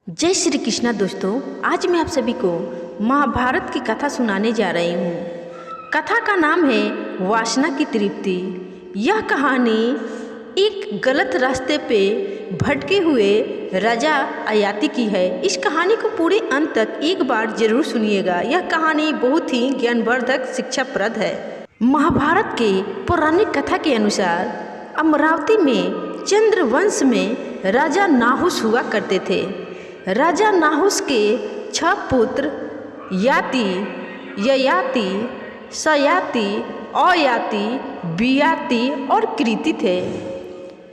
जय श्री कृष्णा दोस्तों, आज मैं आप सभी को महाभारत की कथा सुनाने जा रही हूँ। कथा का नाम है वासना की तृप्ति। यह कहानी एक गलत रास्ते पे भटके हुए राजा अयाति की है। इस कहानी को पूरे अंत तक एक बार जरूर सुनिएगा। यह कहानी बहुत ही ज्ञानवर्धक शिक्षाप्रद है। महाभारत के पौराणिक कथा के अनुसार अमरावती में चंद्रवंश में राजा नाहुस हुआ करते थे। राजा नाहुस के 6 पुत्र याति, ययाति, सयाति, अयाति, बियाति और कृति थे।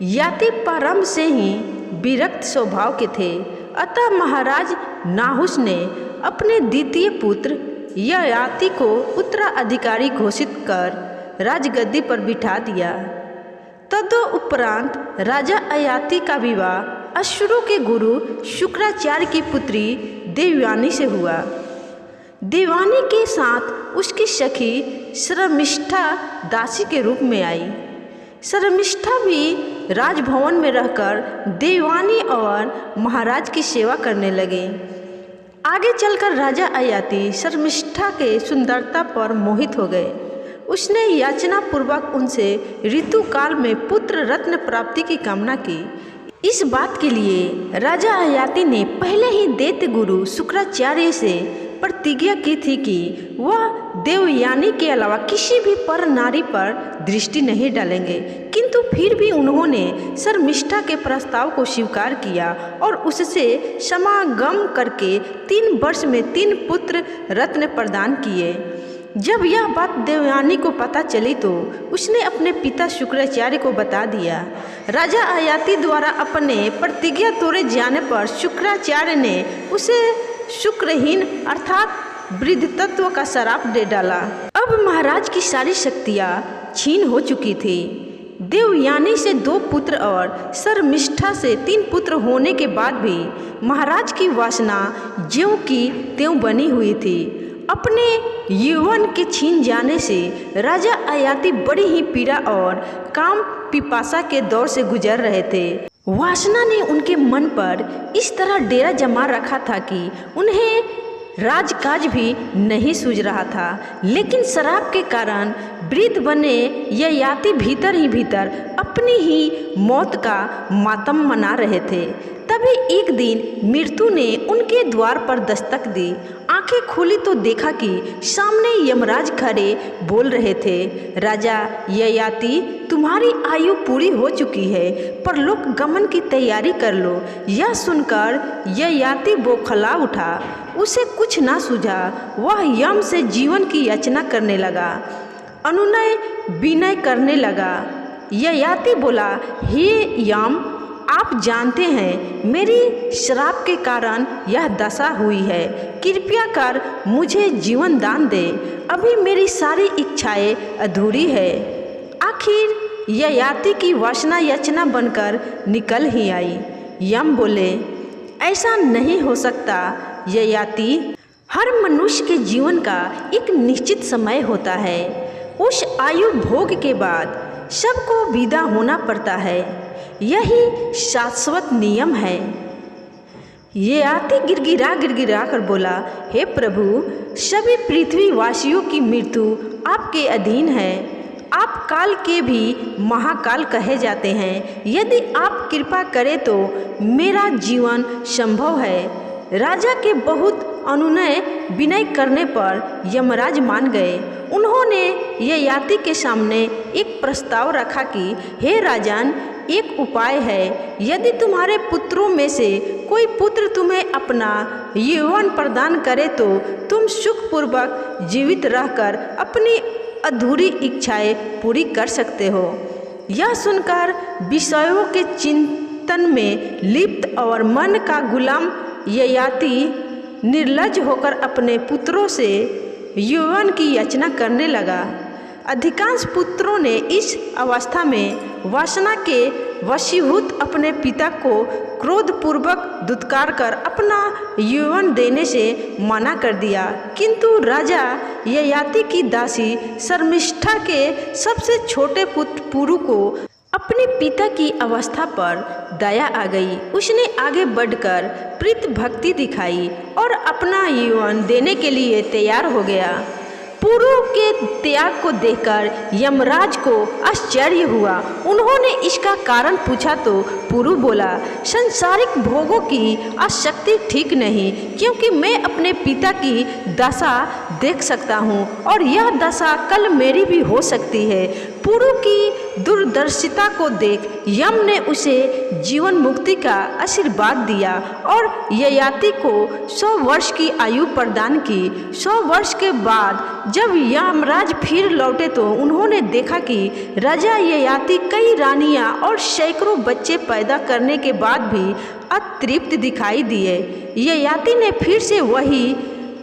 याति प्रारंभ से ही विरक्त स्वभाव के थे, अतः महाराज नाहुस ने अपने द्वितीय पुत्र ययाति को उत्तराधिकारी घोषित कर राजगद्दी पर बिठा दिया। तदुपरांत राजा अयाति का विवाह अश्वरों के गुरु शुक्राचार्य की पुत्री देवयानी से हुआ। देवयानी के साथ उसकी सखी शर्मिष्ठा दासी के रूप में आई। शर्मिष्ठा भी राजभवन में रहकर देवयानी और महाराज की सेवा करने लगे। आगे चलकर राजा अयाति शर्मिष्ठा के सुंदरता पर मोहित हो गए। उसने याचना पूर्वक उनसे ऋतुकाल में पुत्र रत्न प्राप्ति की कामना की। इस बात के लिए राजा अयाति ने पहले ही दैत्य गुरु शुक्राचार्य से प्रतिज्ञा की थी कि वह देवयानी के अलावा किसी भी पर नारी पर दृष्टि नहीं डालेंगे, किंतु फिर भी उन्होंने शर्मिष्ठा के प्रस्ताव को स्वीकार किया और उससे समागम करके 3 वर्ष में 3 पुत्र रत्न प्रदान किए। जब यह बात देवयानी को पता चली तो उसने अपने पिता शुक्राचार्य को बता दिया। राजा अयाति द्वारा अपने प्रतिज्ञा तोड़े जाने पर शुक्राचार्य ने उसे शुक्रहीन अर्थात वृद्धत्व का श्राप दे डाला। अब महाराज की सारी शक्तियाँ छीन हो चुकी थी। देवयानी से 2 पुत्र और शर्मिष्ठा से 3 पुत्र होने के बाद भी महाराज की वासना ज्यों की त्यों बनी हुई थी। अपने यौवन के छीन जाने से राजा अयाति बड़ी ही पीड़ा और काम पिपासा के दौर से गुजर रहे थे। वासना ने उनके मन पर इस तरह डेरा जमा रखा था कि उन्हें राजकाज भी नहीं सूझ रहा था। लेकिन शराब के कारण वृद्ध बने ययाति भीतर ही भीतर अपनी ही मौत का मातम मना रहे थे। तभी एक दिन मृत्यु ने उनके द्वार पर दस्तक दी। आंखें खोली तो देखा कि सामने यमराज खड़े बोल रहे थे, राजा ययाति, तुम्हारी आयु पूरी हो चुकी है, परलोक गमन की तैयारी कर लो। यह सुनकर ययाति बौखला उठा। उसे कुछ ना सूझा। वह यम से जीवन की याचना करने लगा, अनुनय विनय करने लगा। ययाति बोला, हे यम, आप जानते हैं मेरी श्राप के कारण यह दशा हुई है। कृपया कर मुझे जीवन दान दे। अभी मेरी सारी इच्छाएं अधूरी है। आखिर ययाति की वासना याचना बनकर निकल ही आई। यम बोले, ऐसा नहीं हो सकता ययाति। हर मनुष्य के जीवन का एक निश्चित समय होता है। उस आयु भोग के बाद सबको विदा होना पड़ता है। यही शाश्वत नियम है। ययाति गिड़गिड़ा कर बोला, हे प्रभु, सभी पृथ्वीवासियों की मृत्यु आपके अधीन है। आप काल के भी महाकाल कहे जाते हैं। यदि आप कृपा करें तो मेरा जीवन संभव है। राजा के बहुत अनुनय विनय करने पर यमराज मान गए। उन्होंने ययाति के सामने एक प्रस्ताव रखा कि हे राजन, एक उपाय है। यदि तुम्हारे पुत्रों में से कोई पुत्र तुम्हें अपना यौवन प्रदान करे तो तुम सुखपूर्वक जीवित रहकर अपनी अधूरी इच्छाएं पूरी कर सकते हो। यह सुनकर विषयों के चिंतन में लिप्त और मन का गुलाम ययाति निर्लज होकर अपने पुत्रों से यौवन की याचना करने लगा। अधिकांश पुत्रों ने इस अवस्था में वासना के वशीभूत अपने पिता को क्रोधपूर्वक दुत्कार कर अपना यौवन देने से मना कर दिया। किंतु राजा ययाति की दासी शर्मिष्ठा के सबसे छोटे पुत्र पुरु को अपने पिता की अवस्था पर दया आ गई। उसने आगे बढ़कर प्रीत भक्ति दिखाई और अपना जीवन देने के लिए तैयार हो गया। पुरु के त्याग को देखकर यमराज को आश्चर्य हुआ। उन्होंने इसका कारण पूछा तो पुरु बोला, संसारिक भोगों की आसक्ति ठीक नहीं, क्योंकि मैं अपने पिता की दशा देख सकता हूँ और यह दशा कल मेरी भी हो सकती है। पुरु की दूरदर्शिता को देख यम ने उसे जीवन मुक्ति का आशीर्वाद दिया और ययाति को 100 वर्ष की आयु प्रदान की। 100 वर्ष के बाद जब यमराज फिर लौटे तो उन्होंने देखा कि राजा ययाति कई रानियां और सैकड़ों बच्चे पैदा करने के बाद भी अतृप्त दिखाई दिए। ययाति ने फिर से वही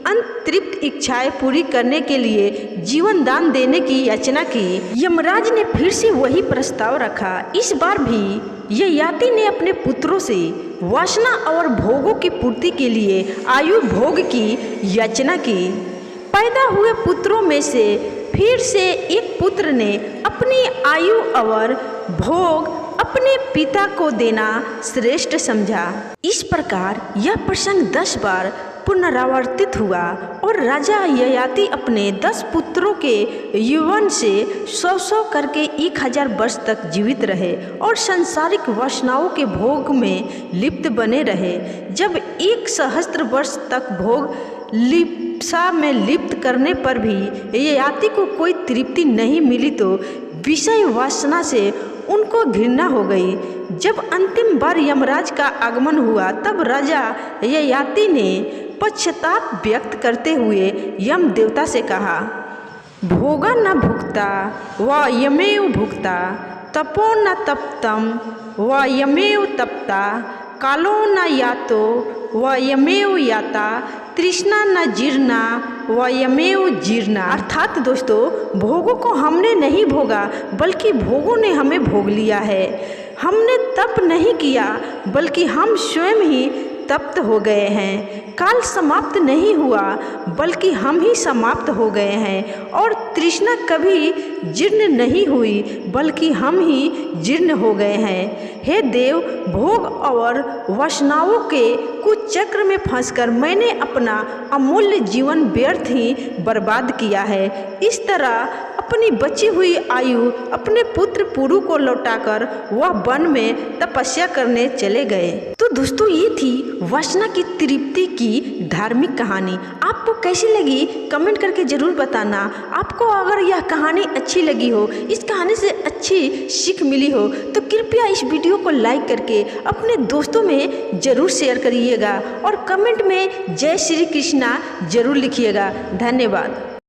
अतृप्त इच्छाएं पूरी करने के लिए जीवन दान देने की याचना की। यमराज ने फिर से वही प्रस्ताव रखा। इस बार भी ययाति ने अपने पुत्रों से वासना और भोगों की पूर्ति के लिए आयु भोग की याचना की। पैदा हुए पुत्रों में से फिर से एक पुत्र ने अपनी आयु और भोग अपने पिता को देना श्रेष्ठ समझा। इस प्रकार यह प्रसंग 10 बार पुनरावर्तित हुआ और राजा ययाति अपने 10 पुत्रों के यौवन से 100 करके 1000 वर्ष तक जीवित रहे और सांसारिक वासनाओं के भोग में लिप्त बने रहे। जब 1 सहस्त्र वर्ष तक भोग लिप्सा में लिप्त करने पर भी ययाति को कोई तृप्ति नहीं मिली तो विषय वासना से उनको घृणा हो गई। जब अंतिम बार यमराज का आगमन हुआ तब राजा ययाति ने पश्चाताप व्यक्त करते हुए यम देवता से कहा, भोगा न भुक्ता व यमेव भुक्ता, तपो न तप्तम व यमेव तप्ता, कालो न यातो व यमेव याता, तृष्णा न जीर्णा व यमेव जीर्णा। अर्थात दोस्तों, भोगों को हमने नहीं भोगा बल्कि भोगों ने हमें भोग लिया है। हमने तप नहीं किया बल्कि हम स्वयं ही तप्त हो गए हैं। काल समाप्त नहीं हुआ बल्कि हम ही समाप्त हो गए हैं और तृष्णा कभी जीर्ण नहीं हुई बल्कि हम ही जीर्ण हो गए हैं। हे देव, भोग और वासनाओं के कुचक्र में फंसकर मैंने अपना अमूल्य जीवन व्यर्थ ही बर्बाद किया है। इस तरह अपनी बची हुई आयु अपने पुत्र पुरु को लौटाकर वह वन में तपस्या करने चले गए। तो दोस्तों, ये थी वासना की तृप्ति की धार्मिक कहानी। आपको कैसी लगी कमेंट करके ज़रूर बताना। आपको अगर यह कहानी अच्छी लगी हो, इस कहानी से अच्छी सीख मिली हो तो कृपया इस वीडियो को लाइक करके अपने दोस्तों में ज़रूर शेयर करिएगा और कमेंट में जय श्री कृष्णा ज़रूर लिखिएगा। धन्यवाद।